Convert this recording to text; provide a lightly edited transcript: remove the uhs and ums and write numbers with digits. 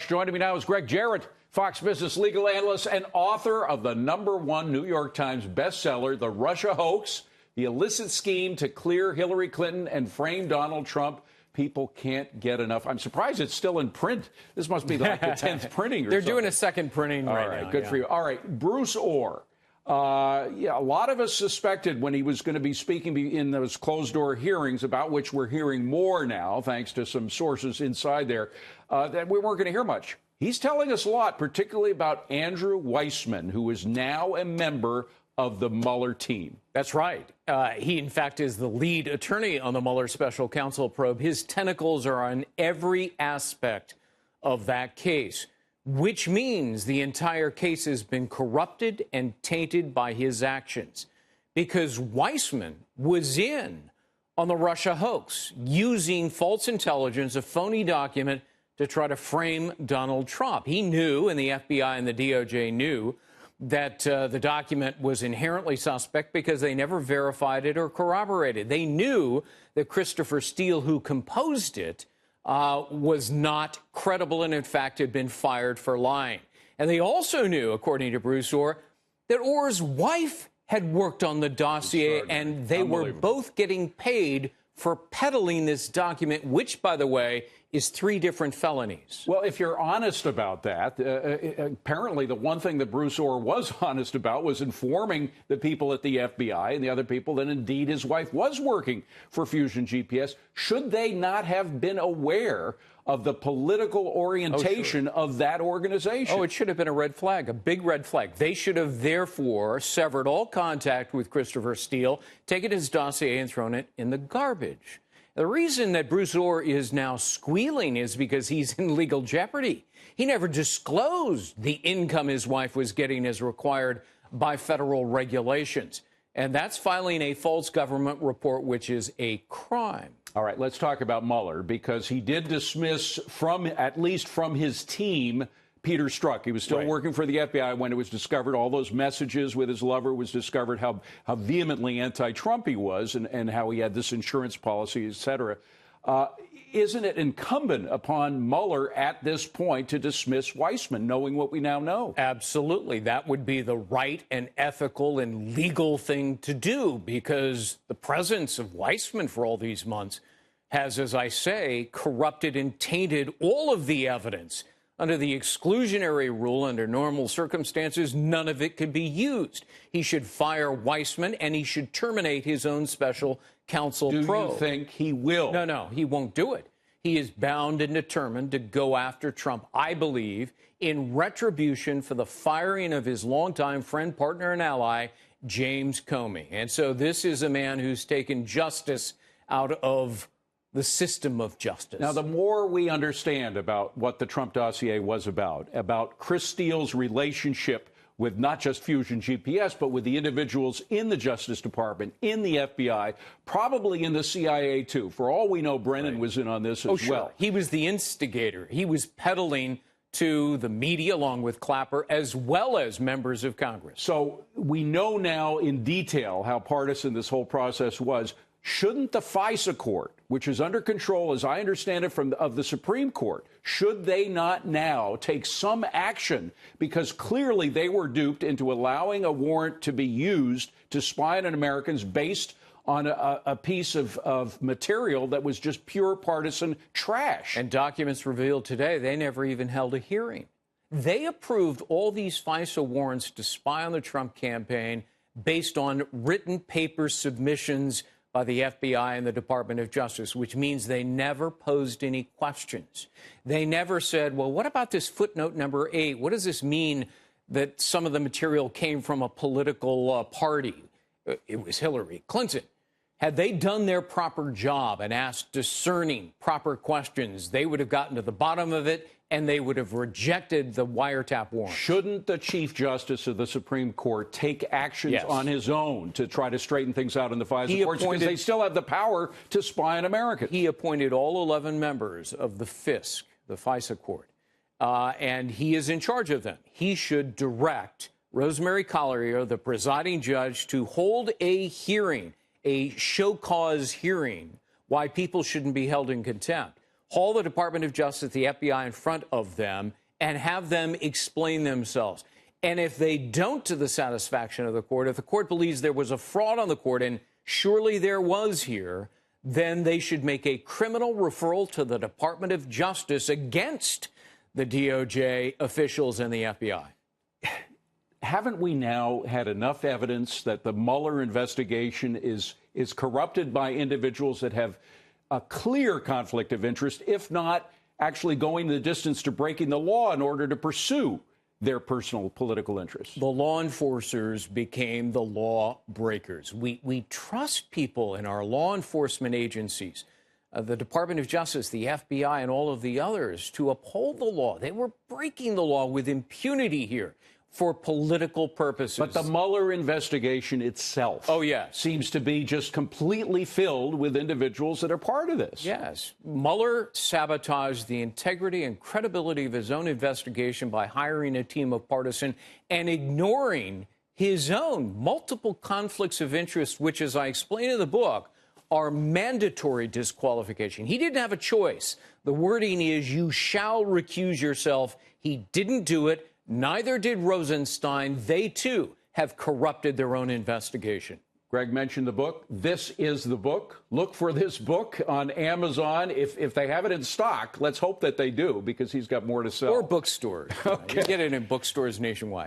Joining me now is Greg Jarrett, Fox Business legal analyst and author of the #1 New York Times bestseller, The Russia Hoax, the illicit scheme to clear Hillary Clinton and frame Donald Trump. People can't get enough. I'm surprised it's still in print. This must be like the 10th printing or They're something. doing a second printing right now. Good for you. All right, Bruce Ohr. A lot of us suspected when he was going to be speaking in those closed-door hearings, about which we're hearing more now, thanks to some sources inside there, that we weren't going to hear much. He's telling us a lot, particularly about Andrew Weissmann, who is now a member of the Mueller team. That's right. He, in fact, is the lead attorney on the Mueller special counsel probe. His tentacles are on every aspect of that case, which means the entire case has been corrupted and tainted by his actions, because Weissmann was in on the Russia hoax, using false intelligence, a phony document, to try to frame Donald Trump. He knew, and the FBI and the DOJ knew, that the document was inherently suspect because they never verified it or corroborated. They knew that Christopher Steele, who composed it, was not credible and, in fact, had been fired for lying. And they also knew, according to Bruce Ohr, that Ohr's wife had worked on the dossier, and they were both getting paid for peddling this document, which, by the way, is 3 different felonies. Well, if you're honest about that, apparently the one thing that Bruce Ohr was honest about was informing the people at the FBI and the other people that indeed his wife was working for Fusion GPS. Should they not have been aware of the political orientation of that organization? Oh, it should have been a red flag, a big red flag. They should have, therefore, severed all contact with Christopher Steele, taken his dossier and thrown it in the garbage. The reason that Bruce Ohr is now squealing is because he's in legal jeopardy. He never disclosed the income his wife was getting as required by federal regulations. And that's filing a false government report, which is a crime. All right, let's talk about Mueller, because he did dismiss at least from his team, Peter Strzok. He was still working for the FBI when it was discovered. All those messages with his lover was discovered, how vehemently anti-Trump he was, and how he had this insurance policy, et cetera. Isn't it incumbent upon Mueller at this point to dismiss Weissmann, knowing what we now know? Absolutely. That would be the right and ethical and legal thing to do, because the presence of Weissmann for all these months has, as I say, corrupted and tainted all of the evidence. Under the exclusionary rule, under normal circumstances, none of it could be used. He should fire Weissmann, and he should terminate his own special counsel probe. Do you think he will? No, he won't do it. He is bound and determined to go after Trump, I believe, in retribution for the firing of his longtime friend, partner, and ally, James Comey. And so this is a man who's taken justice out of the system of justice. Now, the more we understand about what the Trump dossier was about Chris Steele's relationship with not just Fusion GPS, but with the individuals in the Justice Department, in the FBI, probably in the CIA, too. For all we know, Brennan was in on this as well. He was the instigator. He was peddling to the media, along with Clapper, as well as members of Congress. So we know now in detail how partisan this whole process was. Shouldn't the FISA court, which is under control, as I understand it, of the Supreme Court, should they not now take some action? Because clearly they were duped into allowing a warrant to be used to spy on Americans based on a piece of material that was just pure partisan trash. And documents revealed today, they never even held a hearing. They approved all these FISA warrants to spy on the Trump campaign based on written paper submissions by the FBI and the Department of Justice, which means they never posed any questions. They never said, well, what about this footnote number 8? What does this mean that some of the material came from a political party? It was Hillary Clinton. Had they done their proper job and asked discerning, proper questions, they would have gotten to the bottom of it, and they would have rejected the wiretap warrant. Shouldn't the Chief Justice of the Supreme Court take actions on his own to try to straighten things out in the FISA courts, because they still have the power to spy on Americans? He appointed all 11 members of the FISC, the FISA court, and he is in charge of them. He should direct Rosemary Collier, the presiding judge, to hold a hearing, a show cause hearing, why people shouldn't be held in contempt. haul the Department of Justice, the FBI in front of them, and have them explain themselves. And if they don't to the satisfaction of the court, if the court believes there was a fraud on the court, and surely there was here, then they should make a criminal referral to the Department of Justice against the DOJ officials and the FBI. Haven't we now had enough evidence that the Mueller investigation is corrupted by individuals that have a clear conflict of interest, if not actually going the distance to breaking the law in order to pursue their personal political interests? The law enforcers became the law breakers. We trust people in our law enforcement agencies, the Department of Justice, the FBI, and all of the others to uphold the law. They were breaking the law with impunity here for political purposes. But the Mueller investigation itself, seems to be just completely filled with individuals that are part of this. Yes. Mueller sabotaged the integrity and credibility of his own investigation by hiring a team of partisan and ignoring his own multiple conflicts of interest, which, as I explain in the book, are mandatory disqualification. He didn't have a choice. The wording is, you shall recuse yourself. He didn't do it. Neither did Rosenstein. They, too, have corrupted their own investigation. Greg mentioned the book. This is the book. Look for this book on Amazon. If they have it in stock, let's hope that they do, because he's got more to sell. Or bookstores. Okay. You get it in bookstores nationwide.